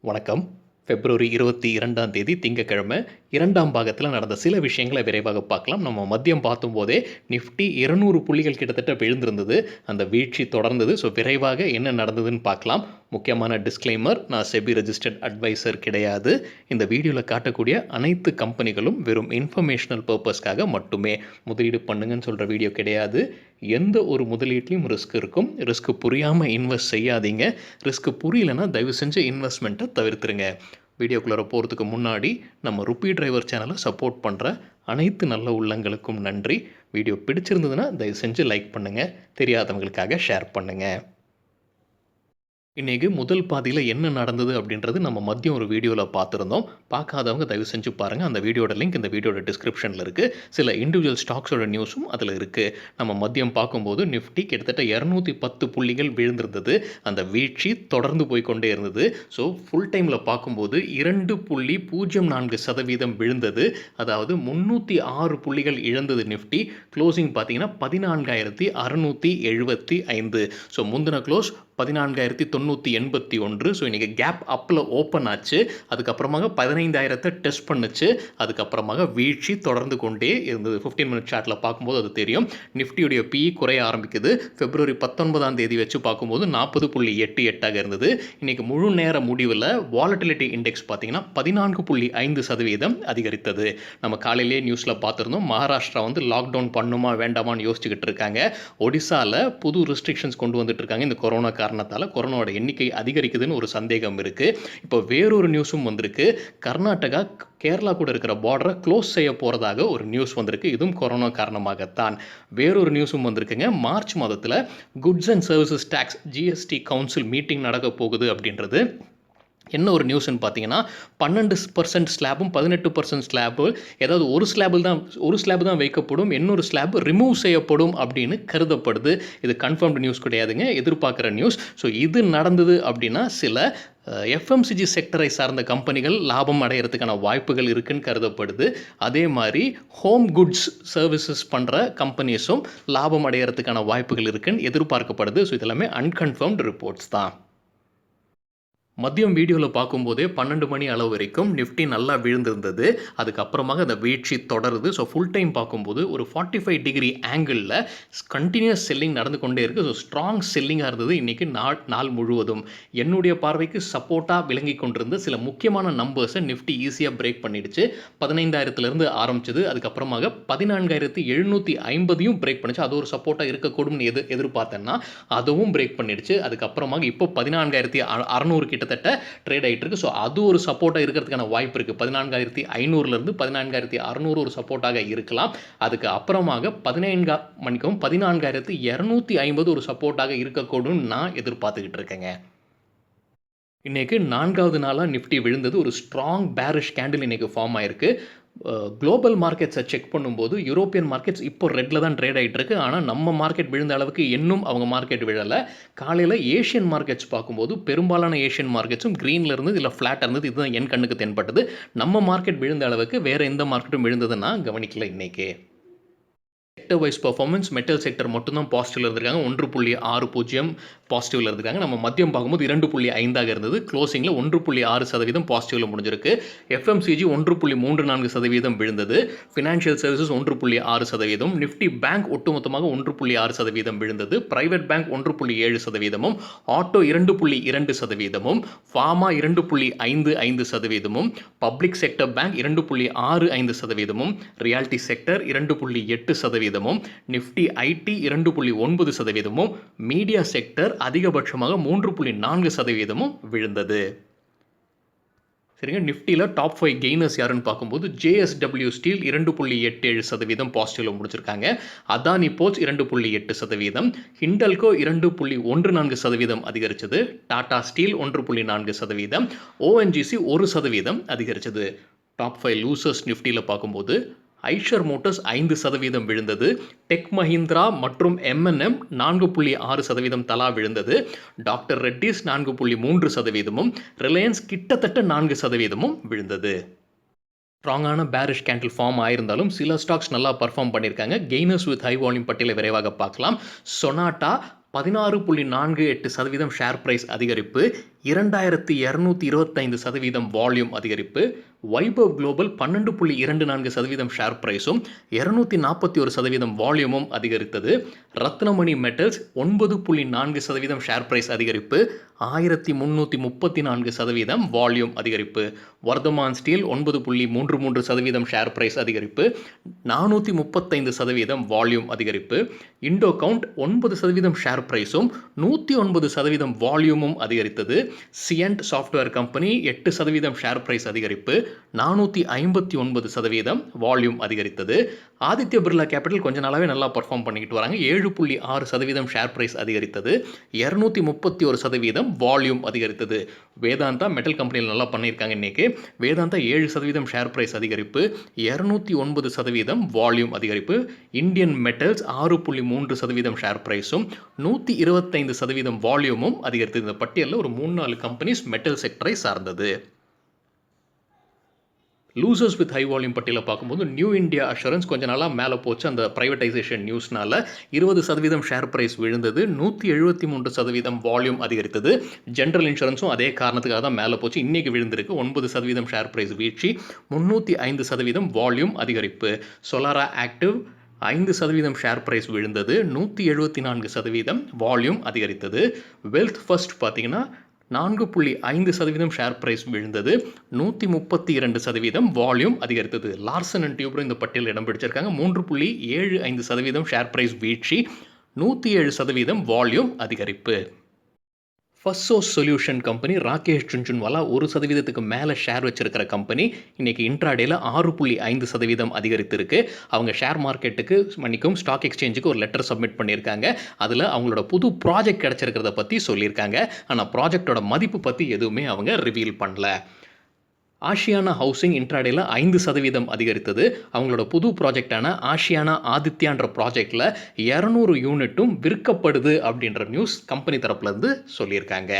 வணக்கம். பிப்ரவரி 22ஆம் தேதி திங்கட்கிழமை 2ஆம் பாகத்தில நடந்த சில விஷயங்கள விரைவாக பார்க்கலாம். நம்ம மதியம் பார்த்தம்போதே நிஃப்டி 200 புள்ளிகள் கிட்டத்தட்ட விழுந்திருந்தது. அந்த வீழ்ச்சி தொடர்ந்தது. விரைவாக என்ன நடந்ததுன்னு பார்க்கலாம். முக்கியமான டிஸ்க்ளைமர், நான் செபி ரெஜிஸ்டர்ட் அட்வைசர் கிடையாது. இந்த வீடியோல காட்டக்கூடிய அனைத்து கம்பெனிகளும் வெறும் இன்ஃபர்மேஷனல் பர்ப்பஸ்க்காக மட்டுமே முதலீடு பண்ணுங்கன்னு சொல்ற வீடியோ கிடையாது. எந்த ஒரு முதலீட்லயும் ரிஸ்க் இருக்கும். ரிஸ்க் புரியாம இன்வெஸ்ட் செய்யாதீங்க. ரிஸ்க் புரியலன்னா தயவு செஞ்சு இன்வெஸ்ட்மெண்ட்ட தவிர்த்துருங்க. வீடியோக்குள்ளார போகிறதுக்கு முன்னாடி நம்ம ருப்பி டிரைவர் சேனலை சப்போர்ட் பண்ணுற அனைத்து நல்ல உள்ளங்களுக்கும் நன்றி. வீடியோ பிடிச்சிருந்ததுன்னா தயவு செஞ்சு லைக் பண்ணுங்கள். தெரியாதவங்களுக்காக ஷேர் பண்ணுங்கள். இன்றைக்கி முதல் பாதியில் என்ன நடந்தது அப்படின்றது நம்ம மதியம் ஒரு வீடியோவில் பார்த்துருந்தோம். பார்க்காதவங்க தயவு செஞ்சு பாருங்கள். அந்த வீடியோட லிங்க் இந்த வீடியோட டிஸ்கிரிப்ஷனில் இருக்குது. சில இண்டிவிஜுவல் ஸ்டாக்ஸோட நியூஸும் அதில் இருக்குது. நம்ம மதியம் பார்க்கும்போது நிஃப்டி கிட்டத்தட்ட 210 புள்ளிகள் விழுந்திருந்தது. அந்த வீழ்ச்சி தொடர்ந்து போய்கொண்டே இருந்தது. ஃபுல் டைமில் பார்க்கும்போது 2.04% விழுந்தது. அதாவது 306 புள்ளிகள் இழந்தது நிஃப்டி. க்ளோசிங் பார்த்தீங்கன்னா 14,675. முந்தின க்ளோஸ் 14,981. இன்றைக்கி கேப் அப்பில் ஓப்பன் ஆச்சு. அதுக்கப்புறமாக 15,000 டெஸ்ட் பண்ணுச்சு. அதுக்கப்புறமாக வீழ்ச்சி தொடர்ந்து கொண்டே இருந்தது. 15 மினிட் சார்ட்டில் பார்க்கும்போது அது தெரியும். நிஃப்டியுடைய பிஇ குறைய ஆரம்பிக்குது. பிப்ரவரி 19ஆம் தேதி வச்சு பார்க்கும்போது 40.88 இருந்தது. இன்றைக்கி முழு நேர முடிவில் வாலட்டிலிட்டி இண்டெக்ஸ் பார்த்தீங்கன்னா 14.5% அதிகரித்தது. நம்ம காலையிலேயே நியூஸில் பார்த்துருந்தோம். மகாராஷ்டிரா லாக்டவுன் பண்ணுமா வேண்டாமான்னு யோசிச்சுக்கிட்டு இருக்காங்க. ஒடிசாவில் புது ரெஸ்ட்ரிக்ஷன்ஸ் கொண்டு வந்துட்டு இருக்காங்க. இந்த கொரோனா காரணத்தால் கொரோனாவோட எண்ணிக்கை அதிகரிக்குதுன்னு ஒரு சந்தேகம் இருக்குது. இப்போ வேறொரு நியூஸும் வந்திருக்கு. கர்நாடகா கேரளா கூட இருக்கிற பார்டரை க்ளோஸ் செய்ய போகிறதாக ஒரு நியூஸ் வந்திருக்கு. இதுவும் கொரோனா காரணமாகத்தான். வேறொரு நியூஸும் வந்திருக்குங்க. மார்ச் மாதத்தில் goods and services tax GST council meeting நடக்க போகுது அப்படின்றது. என்ன ஒரு நியூஸ்ன்னு பார்த்தீங்கன்னா 12% ஸ்லாபும் 18% ஸ்லாபு, ஏதாவது ஒரு ஸ்லாபு தான் வைக்கப்படும், இன்னொரு ஸ்லாப் ரிமூவ் செய்யப்படும் அப்படின்னு கருதப்படுது. இது கன்ஃபர்ம்டு நியூஸ் கிடையாதுங்க, எதிர்பார்க்குற நியூஸ். இது நடந்தது அப்படின்னா சில எஃப்எம்சிஜி செக்டரை சார்ந்த கம்பெனிகள் லாபம் அடைகிறதுக்கான வாய்ப்புகள் இருக்குன்னு கருதப்படுது. அதே மாதிரி ஹோம் குட்ஸ் சர்வீசஸ் பண்ணுற கம்பெனிஸும் லாபம் அடைகிறதுக்கான வாய்ப்புகள் இருக்குன்னு எதிர்பார்க்கப்படுது. இதெல்லாமே அன்கன்ஃபர்ம்டு ரிப்போர்ட்ஸ் தான். மதியம் வீடியோவில் பார்க்கும்போதே 12 மணி அளவு வரைக்கும் நிஃப்டி நல்லா விழுந்திருந்தது. அதுக்கப்புறமாக அந்த வீழ்ச்சி தொடருது. ஃபுல் டைம் பார்க்கும்போது ஒரு 45 டிகிரி ஆங்கிளில் கண்டினியூஸ் செல்லிங் நடந்து கொண்டே இருக்குது. ஸ்ட்ராங் செல்லிங்காக இருந்தது இன்றைக்கி நாள் முழுவதும். என்னுடைய பார்வைக்கு சப்போர்ட்டாக விளங்கி கொண்டிருந்த சில முக்கியமான நம்பர்ஸை நிஃப்டி ஈஸியாக பிரேக் பண்ணிடுச்சு. 15,000 ஆரம்பிச்சது. அதுக்கப்புறமாக 14,750 பிரேக் பண்ணிச்சு. அது ஒரு சப்போர்ட்டாக இருக்கக்கூடும்னு எதிர்பார்த்தேன்னா அதுவும் பிரேக் பண்ணிடுச்சு. அதுக்கப்புறமாக இப்போ 14,600 கிட்ட ட்ரேட் ஆகிட்டு இருக்கு. அது ஒரு சப்போர்ட்டாக இருக்கிறதுக்கான வாய்ப்பு இருக்குது. 14,500 14,600 ஒரு சப்போர்ட்டாக இருக்கலாம். அதுக்கு அப்புறமாக 14,250 ஒரு சப்போர்ட்டாக இருக்கக்கூடும் நான் எதிர்பார்த்துக்கிட்டு இருக்கேங்க. இன்றைக்கு 4வது நாளாக நிஃப்டி விழுந்தது. ஒரு ஸ்ட்ராங் பேரிஷ் கேண்டில் இன்றைக்கி ஃபார்ம் ஆயிருக்கு. குளோபல் மார்க்கெட்ஸை செக் பண்ணும்போது யூரோப்பியன் மார்க்கெட்ஸ் இப்போ ரெட்டில் தான் ட்ரேட் ஆகிட்டு இருக்கு. ஆனால் நம்ம மார்க்கெட் விழுந்த அளவுக்கு இன்னும் அவங்க மார்க்கெட் விழலை. காலையில் ஏஷியன் மார்க்கெட்ஸ் பார்க்கும்போது பெரும்பாலான ஏஷியன் மார்க்கெட்ஸும் க்ரீனில் இருந்தது, இல்லை ஃப்ளாட்டாக இருந்தது. இதுதான் என் கண்ணுக்கு தென்பட்டது. நம்ம மார்க்கெட் விழுந்த அளவுக்கு வேறு எந்த மார்க்கெட்டும் விழுந்தது நான் கவனிக்கல இன்றைக்கி. Sector wise performance metal sector மட்டும்தான் பாசிட்டிவில் இருந்திருக்காங்க. 1.60 பாசிட்டிவில் இருந்திருக்காங்க. நம்ம மதியம் பார்க்கும்போது 2.5 இருந்தது. க்ளோசிங்கில் 1.6% பாசிட்டிவில் முடிஞ்சிருக்கு. எஃப்எம்சிஜி 1.34% விழுந்தது. Financial services 1.6%. நிஃப்டி பேங்க் ஒட்டுமொத்தமாக 1.6% விழுந்தது. Private bank 1.7%, auto 2.2%, pharma 2.55%, public sector bank 2.65%, realty sector 2.8%, Nifty IT 2.9%, media sector அதிகபட்சமாக 3.4% விழுந்தது. சரிங்க. நிஃப்டியில் டாப் 5 கெய்னர்ஸ் யாருன்னு பார்க்கும்போது JSW ஸ்டீல் 2.87% பாசிட்டிவில் முடிச்சிருக்காங்க. அதானி போர்ட்ஸ் 2.8%, ஹிண்டல்கோ 2.14% அதிகரிச்சது. டாடா ஸ்டீல் 1.4%, ONGC 1% அதிகரிச்சது. டாப் 5 லூசர்ஸ் நிஃப்டியில் பார்க்கும்போது ஐஷர் மோட்டர்ஸ் 5% விழுந்தது. டெக் மஹிந்திரா மற்றும் M&M 4.6% தலா விழுந்தது. டாக்டர் ரெட்டிஸ் 4.3%, ரிலையன்ஸ் கிட்டத்தட்ட 4% விழுந்தது. ஸ்ட்ராங்கான பேரிஷ் கேண்டில் ஃபார்ம் ஆயிருந்தாலும் சில ஸ்டாக்ஸ் நல்லா பர்ஃபார்ம் பண்ணியிருக்காங்க. கெய்னர்ஸ் வித் ஹை வால்யூம் பட்டியலை விரைவாக பார்க்கலாம். சொனாட்டா 16.48% ஷேர் பிரைஸ் அதிகரிப்பு. 2225% வால்யூம் அதிகரிப்பு. வைபவ் குளோபல் 12.24% ஷேர் பிரைஸும் 241% வால்யூமும் அதிகரித்தது. ரத்னமணி மெட்டல்ஸ் 9.4% ஷேர் பிரைஸ் அதிகரிப்பு. 1334% வால்யூம் அதிகரிப்பு. வர்தமான் ஸ்டீல் 9.33% ஷேர் பிரைஸ் அதிகரிப்பு. 435% வால்யூம் அதிகரிப்பு. இண்டோ கவுண்ட் 9% ஷேர் பிரைஸும் 109% வால்யூமும் அதிகரித்தது. சியன்ட் சாஃப்ட்வேர் கம்பெனி 8% ஷேர் பிரைஸ் அதிகரிப்பு. 459% வால்யூம் அதிகரித்தது. ஆதித்ய பிர்லா கேபிட்டல் கொஞ்ச நாளாவே நல்லா பர்ஃபார்ம் பண்ணிக்கிட்டு வராங்க. 7.6% ஷேர் பிரைஸ் அதிகரித்தது. 231% வால்யூம் அதிகரித்தது. வேதாந்தா மெட்டல் கம்பெனியில் நல்லா பண்ணியிருக்காங்க இன்னைக்கு. வேதாந்தா 7% ஷேர் பிரைஸ் அதிகரிப்பு. 209% வால்யூம் அதிகரிப்பு. இந்தியன் மெட்டல்ஸ் 6.3% ஷேர் பிரைஸும் 125% வால்யூமும் அதிகரித்தது. இந்த பட்டியலில் ஒரு 3-4 கம்பெனிஸ் மெட்டல் செக்டரை சார்ந்தது. லூசர்ஸ் வித் ஹை வால்யூம் பட்டியலை பார்க்கும்போது நியூ இந்தியா அஷூரன்ஸ் கொஞ்ச நாளாக மேலே போச்சு. அந்த ப்ரைவேட்டைசேஷன் நியூஸ்னால 20% ஷேர் பிரைஸ் விழுந்தது. 173% வால்யூம் அதிகரித்தது. ஜென்ரல் இன்சூரன்ஸும் அதே காரணத்துக்காக தான் மேலே போச்சு. இன்றைக்கி விழுந்திருக்கு. 9% ஷேர் பிரைஸ் வீழ்ச்சி. 305% வால்யூம் அதிகரிப்பு. சொலாரா ஆக்டிவ் 5% ஷேர் பிரைஸ் விழுந்தது. 174% வால்யூம் அதிகரித்தது. வெல்த் ஃபர்ஸ்ட் பார்த்தீங்கன்னா 4.5% ஷேர் பிரைஸ் விழுந்தது. 132% வால்யூம் அதிகரித்தது. லார்சன் அண்ட் டியூப்ரோ இந்த பட்டியலில் இடம் பிடிச்சிருக்காங்க. 3.75% ஷேர் பிரைஸ் வீழ்ச்சி. 107% வால்யூம் அதிகரிப்பு. ஃபர்ஸ்ட்சோர்ஸ் சொல்யூஷன் கம்பெனி ராகேஷ் ஜுன்ஜுன்வாலா 1% மேலே ஷேர் வச்சிருக்கிற கம்பெனி இன்னைக்கு இன்ட்ராடேல 6.5% அதிகரித்திருக்கு. அவங்க ஷேர் மார்க்கெட்டுக்கு ஸ்டாக் எக்ஸ்சேஞ்சுக்கு ஒரு லெட்டர் சப்மிட் பண்ணியிருக்காங்க. அதில் அவங்களோட புது ப்ராஜெக்ட் கிடைச்சிருக்கிறத பற்றி சொல்லியிருக்காங்க. ஆனால் ப்ராஜெக்டோட மதிப்பு பற்றி எதுவுமே அவங்க ரிவீல் பண்ணல. ஆஷியானா ஹவுசிங் இன்ட்ராடேல 5% அதிகரித்தது. அவங்களோட புது ப்ராஜெக்டான ஆஷியானா ஆதித்யான்ற ப்ராஜெக்டில் 200 யூனிட்டும் விற்கப்படுது அப்படின்ற நியூஸ் கம்பெனி தரப்புலேருந்து சொல்லியிருக்காங்க.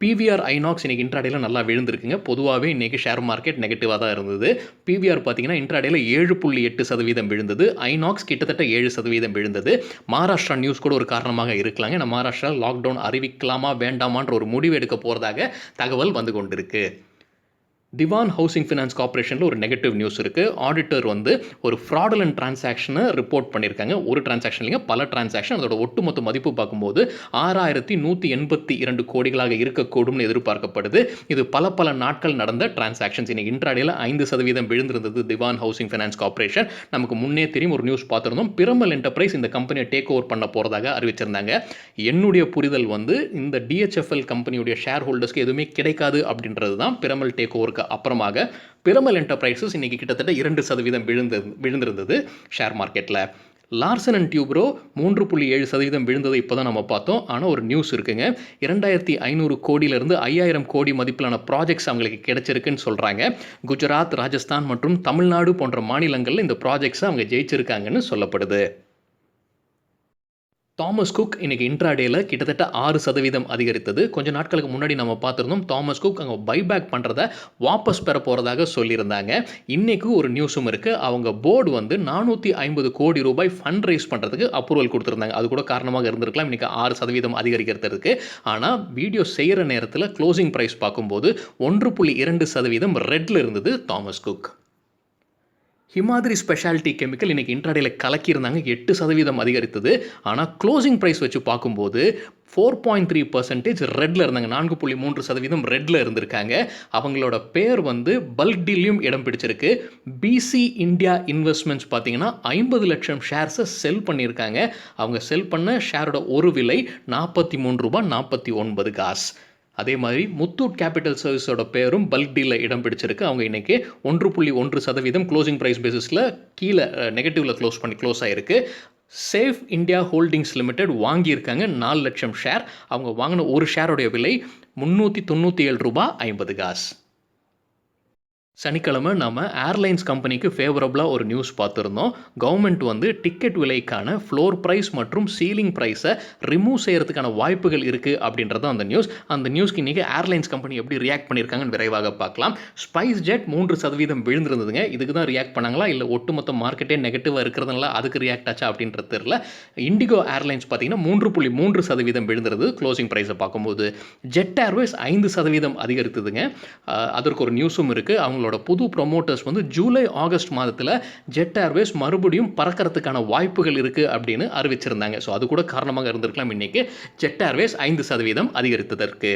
பிவிஆர் ஐநாக்ஸ் இன்றைக்கி இன்ட்ராடேல நல்லா விழுந்திருக்குங்க. பொதுவாகவே இன்றைக்கி ஷேர் மார்க்கெட் நெகட்டிவாக தான் இருந்தது. பிவிஆர் பார்த்தீங்கன்னா இன்ட்ராடேல 7.8% விழுந்தது. ஐநாக்ஸ் கிட்டத்தட்ட 7% விழுந்தது. மகாராஷ்டிரா நியூஸ் கூட ஒரு காரணமாக இருக்கலாங்க. ஏன்னா மகாராஷ்டிரா லாக்டவுன் அறிவிக்கலாமா வேண்டாமான்ற ஒரு முடிவு எடுக்க போகிறதாக தகவல் வந்து கொண்டிருக்கு. திவான் ஹவுசிங் ஃபினான்ஸ் கார்பரேஷனில் ஒரு நெகட்டிவ் நியூஸ் இருக்குது. ஆடிட்டர் வந்து ஒரு ஃப்ராடுலண்ட் டிரான்சாக்ஷனை ரிப்போர்ட் பண்ணியிருக்காங்க. ஒரு டிரான்சாக்ஷன் இல்லைங்க, பல டிரான்சாக்ஷன். அதோட ஒட்டுமொத்த மதிப்பு பார்க்கும்போது 6182 கோடிகளாக இருக்கக்கூடும்னு எதிர்பார்க்கப்படுது. இது பல நாட்கள் நடந்த டிரான்சாக்ஷன்ஸ். இன்னைக்கு இன்ட்ராடேல 5% விழுந்திருந்தது திவான் ஹவுசிங் ஃபினான்ஸ் கார்பரேஷன். நமக்கு முன்னே தெரியும், ஒரு நியூஸ் பார்த்துருந்தோம். பிரமல் என்டர்பிரைஸ் இந்த கம்பெனியை டேக் ஓவர் பண்ண போகிறதாக அறிவிச்சிருந்தாங்க. என்னுடைய புரிதல் வந்து இந்த டிஹெச்எஃப்எல் கம்பெனியுடைய ஷேர் ஹோல்டர்ஸ்க்கு எதுவுமே கிடைக்காது அப்படின்றது தான். பிரமல் டேக் ஓவருக்கு அப்புறமாக பிரமல் என்டர்பிரைசஸ் இன்னைக்கு கிட்டத்தட்ட 2% விழுந்திருந்தது ஷேர் மார்க்கெட்டில். லார்சன் அண்ட் டியூப்ரோ 3.7% விழுந்ததை இப்போ தான் நம்ம பார்த்தோம். ஆனால் ஒரு நியூஸ் இருக்குங்க. 2500 கோடியிலிருந்து 5000 கோடி மதிப்பிலான ப்ராஜெக்ட்ஸ் அவங்களுக்கு கிடைச்சிருக்குன்னு சொல்கிறாங்க. குஜராத், ராஜஸ்தான் மற்றும் தமிழ்நாடு போன்ற மாநிலங்களில் இந்த ப்ராஜெக்ட்ஸை அவங்க ஜெயிச்சிருக்காங்கன்னு சொல்லப்படுது. தாமஸ் குக் இன்னைக்கு இன்ட்ராடேல கிட்டத்தட்ட 6% அதிகரித்தது. கொஞ்ச நாட்களுக்கு முன்னாடி நம்ம பார்த்துருந்தோம், தாமஸ் குக் அங்கே பைபேக் பண்ணுறத வாபஸ் பெற போகிறதாக சொல்லியிருந்தாங்க. இன்றைக்கு ஒரு நியூஸும் இருக்குது. அவங்க போர்டு வந்து 450 கோடி ரூபாய் ஃபண்ட் ரைஸ் பண்ணுறதுக்கு அப்ரூவல் கொடுத்துருந்தாங்க. அது கூட காரணமாக இருந்திருக்கலாம் இன்றைக்கி 6% அதிகரிக்கிறதுக்கு. ஆனால் வீடியோ செய்கிற நேரத்தில் க்ளோசிங் ப்ரைஸ் பார்க்கும்போது 1.2% ரெட்டில் இருந்தது Thomas cook. Himadri speciality chemical இன்றைக்கி இன்ட்ராடேல கலக்கியிருந்தாங்க. 8% அதிகரித்தது. ஆனால் க்ளோசிங் ப்ரைஸ் வச்சு பார்க்கும்போது 4.3% ரெட்டில் இருந்தாங்க. 4.3% ரெட்டில் இருந்திருக்காங்க. அவங்களோட பேர் வந்து பல்க் டீல்லையும் இடம் பிடிச்சிருக்கு. பிசி இந்தியா இன்வெஸ்ட்மெண்ட்ஸ் பார்த்தீங்கன்னா 50 லட்சம் ஷேர்ஸை செல் பண்ணியிருக்காங்க. அவங்க செல் பண்ண ஷேரோட ஒரு விலை ₹43.49. அதே மாதிரி முத்தூட் கேபிட்டல் சர்வீஸோட பேரும் பல்க் டீலில் இடம் பிடிச்சிருக்கு. அவங்க இன்றைக்கி 1.1% க்ளோசிங் ப்ரைஸ் பேசிஸில் கீழே நெகட்டிவில் க்ளோஸ் ஆகிருக்கு. சேஃப் இந்தியா ஹோல்டிங்ஸ் லிமிடெட் வாங்கியிருக்காங்க 4 லட்சம் ஷேர். அவங்க வாங்கின ஒரு ஷேரோடைய விலை ₹397.50. சனிக்கிழமை நாம ஏர்லைன்ஸ் கம்பெனிக்கு ஃபேவரபுளா ஒரு நியூஸ் பார்த்திருந்தோம். கவர்மெண்ட் வந்து டிக்கெட் விலைக்கான ஃப்ளோர் பிரைஸ் மற்றும் சீலிங் பிரைஸை ரிமூவ் செய்யறதுக்கான வாய்ப்புகள் இருக்கு அப்படின்றது தான் அந்த நியூஸ். அந்த நியூஸ்க்கு இன்னைக்கு ஏர்லைன்ஸ் கம்பெனி எப்படி ரியாக்ட் பண்ணியிருக்காங்கன்னு விரைவாக பார்க்கலாம். ஸ்பைஸ் ஜெட் 3% விழுந்திருந்ததுங்க. இதுக்கு தான் ரியாக்ட் பண்ணாங்களா இல்லை ஒட்டுமொத்த மார்க்கெட்டே நெகட்டிவாக இருக்கிறதுனால அதுக்கு ரியாக்ட் ஆச்சா அப்படின்றது தெரியல. இண்டிகோ ஏர்லைன்ஸ் பார்த்தீங்கன்னா 3.3% விழுந்துருது க்ளோசிங் ப்ரைஸை பார்க்கும்போது. ஜெட் ஏர்வேஸ் 5% அதிகரித்ததுங்க. அதற்கு ஒரு நியூஸும் இருக்குது. அவங்களோட புது ப்ரொமோட்டர்ஸ் வந்து ஜூலை ஆகஸ்ட் மாதத்தில் ஜெட் ஏர்வேஸ் மறுபடியும் பறக்கிறதுக்கான வாய்ப்புகள் இருக்குது அப்படின்னு அறிவிச்சிருந்தாங்க. ஸோ அது கூட காரணமாக இருந்திருக்கலாம் இன்னைக்கு ஜெட் ஏர்வேஸ் 5% அதிகரித்ததற்கு.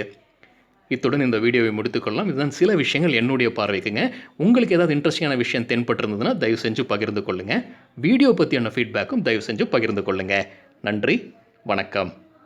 இத்துடன் இந்த வீடியோவை முடித்துக்கொள்ளலாம். இதுதான் சில விஷயங்கள் என்னுடைய பார்வைக்குங்க. உங்களுக்கு ஏதாவது இன்ட்ரெஸ்டிங்கான விஷயம் தென்பட்டிருந்ததுன்னா தயவு செஞ்சு பகிர்ந்து கொள்ளுங்கள். வீடியோ பற்றியான ஃபீட்பேக்கும் தயவு செஞ்சு பகிர்ந்து கொள்ளுங்கள். நன்றி, வணக்கம்.